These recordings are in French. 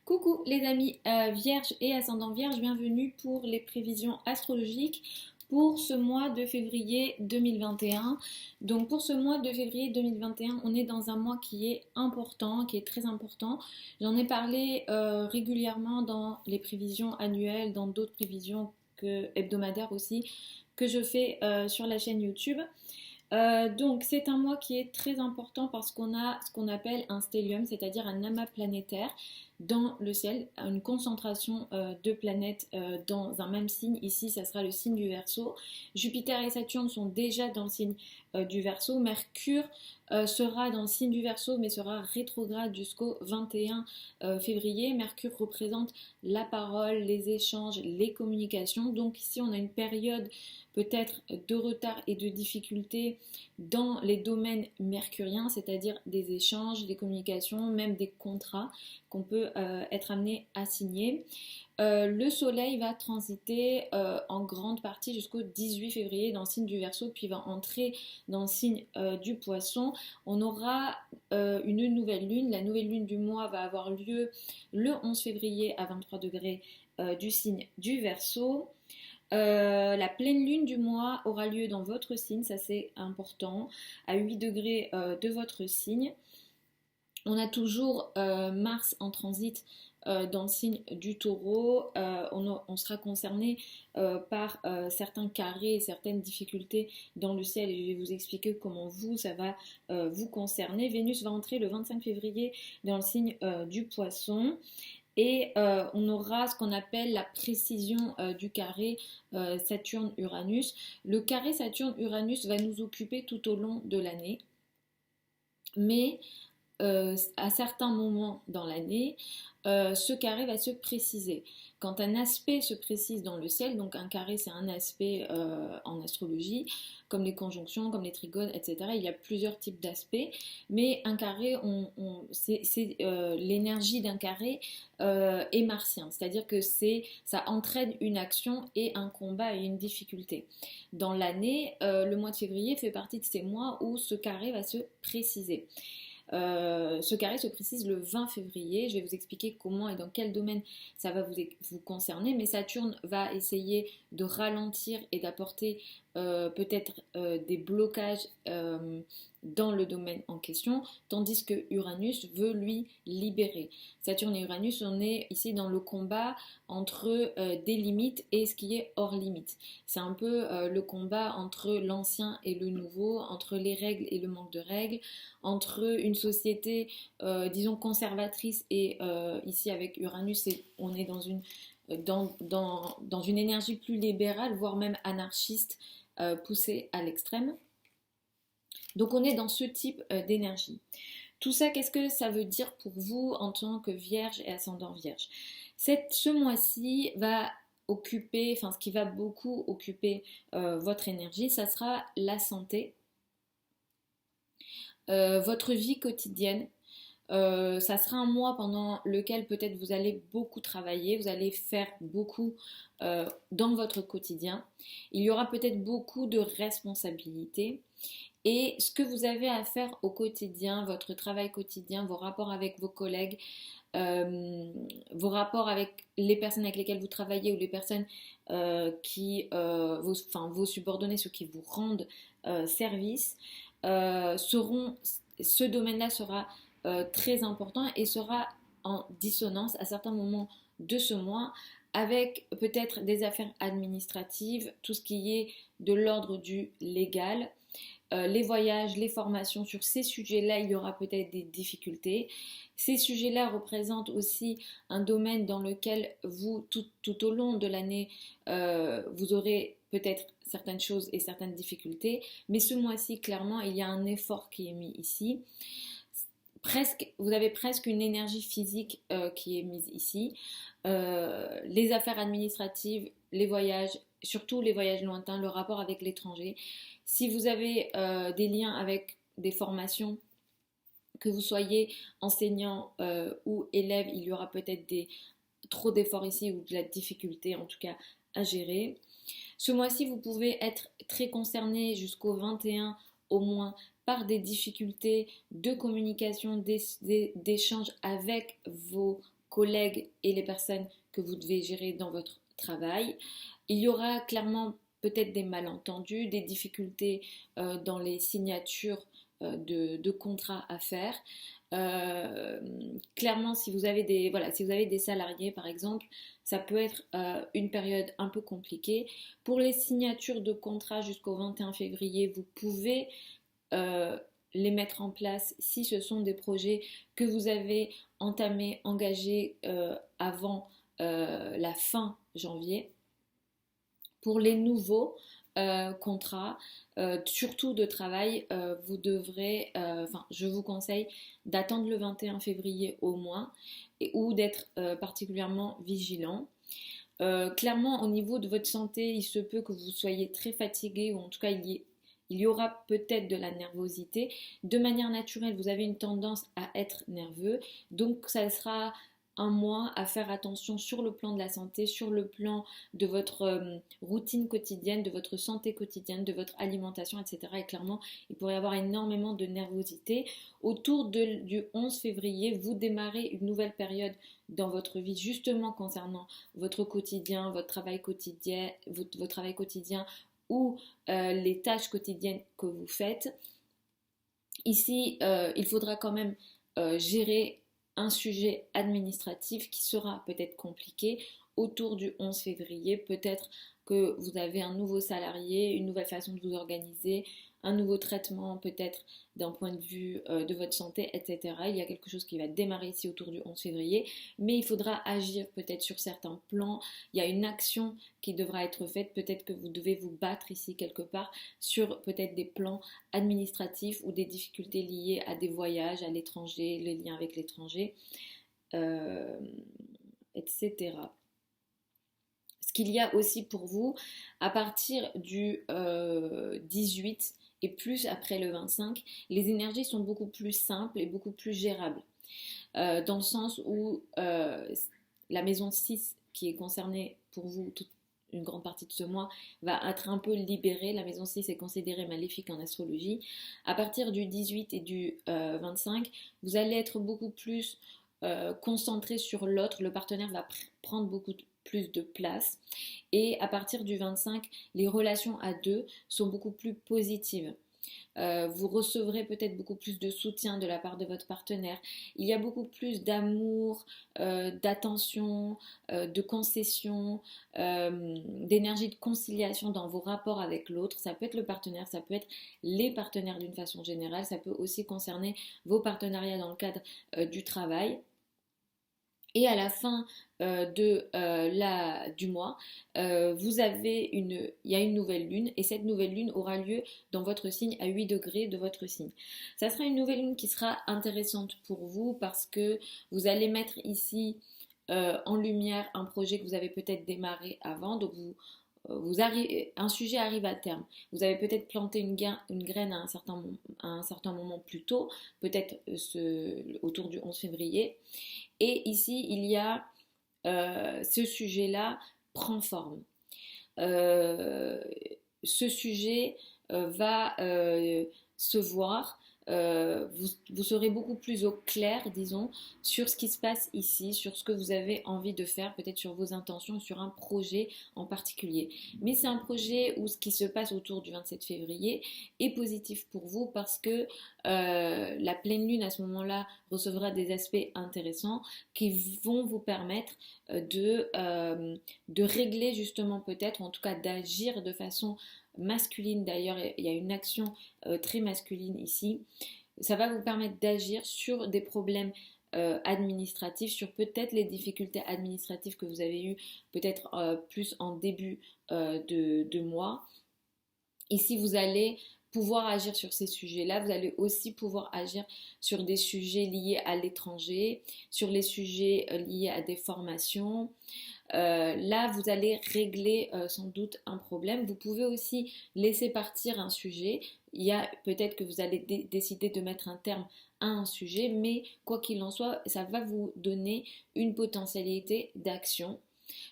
Coucou les amis Vierge et ascendant Vierge, bienvenue pour les prévisions astrologiques pour ce mois de février 2021. Donc pour ce mois de février 2021, on est dans un mois qui est important, qui est très important. J'en ai parlé régulièrement dans les prévisions annuelles, dans d'autres prévisions hebdomadaires aussi, que je fais sur la chaîne YouTube. Donc c'est un mois qui est très important parce qu'on a ce qu'on appelle un stellium, c'est-à-dire un amas planétaire dans le ciel, une concentration de planètes dans un même signe. Ici, ça sera le signe du Verseau. Jupiter et Saturne sont déjà dans le signe du Verseau. Mercure sera dans le signe du Verseau, mais sera rétrograde jusqu'au 21 février. Mercure représente la parole, les échanges, les communications. Donc ici, on a une période peut-être de retard et de difficultés dans les domaines mercuriens, c'est-à-dire des échanges, des communications, même des contrats qu'on peut être amené à signer. Le soleil va transiter en grande partie jusqu'au 18 février dans le signe du Verseau, puis va entrer dans le signe du Poisson. On aura une nouvelle lune. La nouvelle lune du mois va avoir lieu le 11 février à 23 degrés du signe du Verseau. La pleine lune du mois aura lieu dans votre signe, ça c'est important, à 8 degrés de votre signe. On a toujours Mars en transit dans le signe du Taureau. On sera concerné par certains carrés et certaines difficultés dans le ciel, et je vais vous expliquer comment ça va vous concerner. Vénus va entrer le 25 février dans le signe du Poisson. Et on aura ce qu'on appelle la précision du carré Saturne-Uranus. Le carré Saturne-Uranus va nous occuper tout au long de l'année. Mais à certains moments dans l'année, ce carré va se préciser. Quand un aspect se précise dans le ciel, donc un carré c'est un aspect en astrologie, comme les conjonctions, comme les trigones, etc. Il y a plusieurs types d'aspects, mais un carré, l'énergie d'un carré est martien, c'est-à-dire que ça entraîne une action et un combat et une difficulté. Dans l'année, le mois de février fait partie de ces mois où ce carré va se préciser. Ce carré se précise le 20 février. Je vais vous expliquer comment et dans quel domaine ça va vous concerner. Mais Saturne va essayer de ralentir et d'apporter peut-être des blocages dans le domaine en question, tandis que Uranus veut lui libérer. Saturne et Uranus, on est ici dans le combat entre des limites et ce qui est hors limite. C'est un peu le combat entre l'ancien et le nouveau, entre les règles et le manque de règles, entre une société, disons, conservatrice et ici avec Uranus, on est dans une énergie plus libérale, voire même anarchiste, poussée à l'extrême. Donc on est dans ce type d'énergie. Tout ça, qu'est-ce que ça veut dire pour vous en tant que Vierge et ascendant Vierge? Ce mois-ci va occuper, enfin ce qui va beaucoup occuper votre énergie, ça sera la santé, votre vie quotidienne. Ça sera un mois pendant lequel peut-être vous allez beaucoup travailler, vous allez faire beaucoup dans votre quotidien. Il y aura peut-être beaucoup de responsabilités. Et ce que vous avez à faire au quotidien, votre travail quotidien, vos rapports avec vos collègues, vos rapports avec les personnes avec lesquelles vous travaillez ou les personnes vos subordonnés, ceux qui vous rendent service, ce domaine-là sera très important et sera en dissonance à certains moments de ce mois avec peut-être des affaires administratives, tout ce qui est de l'ordre du légal. Les voyages, les formations, sur ces sujets-là, il y aura peut-être des difficultés. Ces sujets-là représentent aussi un domaine dans lequel vous, tout au long de l'année, vous aurez peut-être certaines choses et certaines difficultés. Mais ce mois-ci, clairement, il y a un effort qui est mis ici. Vous avez presque une énergie physique qui est mise ici. Les affaires administratives, les voyages, surtout les voyages lointains, le rapport avec l'étranger. Si vous avez des liens avec des formations, que vous soyez enseignant ou élève, il y aura peut-être trop d'efforts ici ou de la difficulté en tout cas à gérer. Ce mois-ci, vous pouvez être très concerné jusqu'au 21 au moins par des difficultés de communication, d'échange avec vos collègues et les personnes que vous devez gérer dans votre travail. Il y aura clairement peut-être des malentendus, des difficultés dans les signatures de contrats à faire. Clairement, si vous avez des salariés par exemple, ça peut être une période un peu compliquée. Pour les signatures de contrats jusqu'au 21 février, vous pouvez les mettre en place si ce sont des projets que vous avez entamés, engagés avant la fin janvier. Pour les nouveaux contrats, surtout de travail, vous devrez, je vous conseille d'attendre le 21 février au moins ou d'être particulièrement vigilant. Clairement, au niveau de votre santé, il se peut que vous soyez très fatigué ou en tout cas il y aura peut-être de la nervosité. De manière naturelle, vous avez une tendance à être nerveux, donc ça sera un mois à faire attention sur le plan de la santé, sur le plan de votre routine quotidienne, de votre santé quotidienne, de votre alimentation, etc. Et clairement, il pourrait y avoir énormément de nervosité. Autour du 11 février, vous démarrez une nouvelle période dans votre vie, justement concernant votre quotidien, votre travail quotidien, votre travail quotidien ou les tâches quotidiennes que vous faites. Ici, il faudra quand même gérer un sujet administratif qui sera peut-être compliqué autour du 11 février. Peut-être que vous avez un nouveau salarié, une nouvelle façon de vous organiser, un nouveau traitement peut-être d'un point de vue de votre santé, etc. Il y a quelque chose qui va démarrer ici autour du 11 février, mais il faudra agir peut-être sur certains plans. Il y a une action qui devra être faite, peut-être que vous devez vous battre ici quelque part sur peut-être des plans administratifs ou des difficultés liées à des voyages à l'étranger, les liens avec l'étranger, etc. Ce qu'il y a aussi pour vous, à partir du 18 et plus après le 25, les énergies sont beaucoup plus simples et beaucoup plus gérables. Dans le sens où la maison 6 qui est concernée pour vous une grande partie de ce mois va être un peu libérée. La maison 6 est considérée maléfique en astrologie. À partir du 18 et du 25, vous allez être beaucoup plus concentré sur l'autre. Le partenaire va prendre beaucoup plus de place. Et à partir du 25, les relations à deux sont beaucoup plus positives. Vous recevrez peut-être beaucoup plus de soutien de la part de votre partenaire. Il y a beaucoup plus d'amour, d'attention, de concession, d'énergie de conciliation dans vos rapports avec l'autre. Ça peut être le partenaire, ça peut être les partenaires d'une façon générale. Ça peut aussi concerner vos partenariats dans le cadre du travail. Et à la fin du mois, il y a une nouvelle lune et cette nouvelle lune aura lieu dans votre signe à 8 degrés de votre signe. Ça sera une nouvelle lune qui sera intéressante pour vous parce que vous allez mettre ici en lumière un projet que vous avez peut-être démarré avant. Donc un sujet arrive à terme. Vous avez peut-être planté une graine à un certain moment plus tôt, peut-être autour du 11 février. Et ici, il y a ce sujet-là prend forme. Ce sujet va se voir. Vous serez beaucoup plus au clair, disons, sur ce qui se passe ici, sur ce que vous avez envie de faire, peut-être sur vos intentions, sur un projet en particulier. Mais c'est un projet où ce qui se passe autour du 27 février est positif pour vous parce que la pleine lune à ce moment-là recevra des aspects intéressants qui vont vous permettre de régler justement peut-être, ou en tout cas d'agir de façon masculine. D'ailleurs, il y a une action très masculine ici. Ça va vous permettre d'agir sur des problèmes administratifs, sur peut-être les difficultés administratives que vous avez eues peut-être plus en début de mois. Ici, vous allez pouvoir agir sur ces sujets-là. Vous allez aussi pouvoir agir sur des sujets liés à l'étranger, sur les sujets liés à des formations. Là, vous allez régler sans doute un problème. Vous pouvez aussi laisser partir un sujet. Il y a peut-être que vous allez décider de mettre un terme à un sujet, mais quoi qu'il en soit, ça va vous donner une potentialité d'action.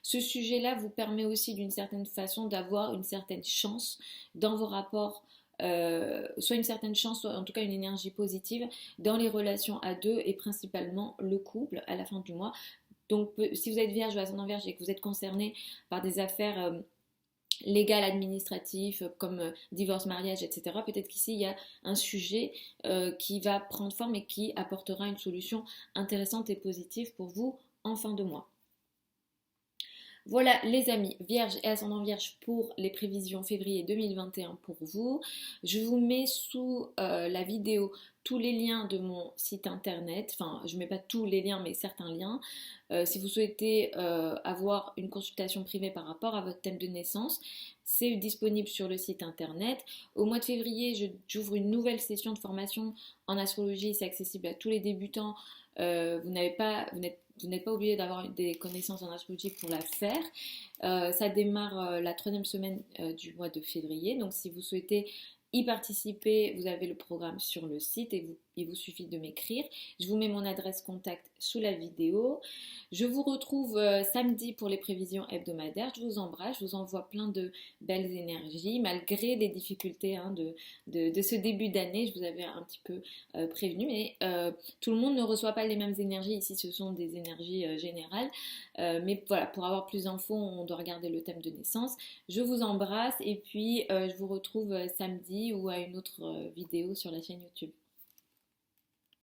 Ce sujet-là vous permet aussi d'une certaine façon d'avoir une certaine chance dans vos rapports, soit une certaine chance, soit en tout cas une énergie positive dans les relations à deux et principalement le couple à la fin du mois. Donc si vous êtes vierge ou ascendant vierge et que vous êtes concerné par des affaires légales, administratives, comme divorce, mariage, etc., peut-être qu'ici il y a un sujet qui va prendre forme et qui apportera une solution intéressante et positive pour vous en fin de mois. Voilà les amis, Vierge et ascendant Vierge pour les prévisions février 2021 pour vous. Je vous mets sous la vidéo tous les liens de mon site internet. Enfin, je ne mets pas tous les liens, mais certains liens. Si vous souhaitez avoir une consultation privée par rapport à votre thème de naissance, c'est disponible sur le site internet. Au mois de février, j'ouvre une nouvelle session de formation en astrologie. C'est accessible à tous les débutants. Vous n'êtes pas obligé d'avoir des connaissances en astrologie pour la faire. Ça démarre la 3e semaine du mois de février. Donc si vous souhaitez y participer, vous avez le programme sur le site et il vous suffit de m'écrire. Je vous mets mon adresse contact sous la vidéo. Je vous retrouve samedi pour les prévisions hebdomadaires. Je vous embrasse, je vous envoie plein de belles énergies malgré les difficultés de ce début d'année. Je vous avais un petit peu prévenu, mais tout le monde ne reçoit pas les mêmes énergies. Ici, ce sont des énergies générales. Mais voilà, pour avoir plus d'infos, on doit regarder le thème de naissance. Je vous embrasse et puis je vous retrouve samedi ou à une autre vidéo sur la chaîne YouTube.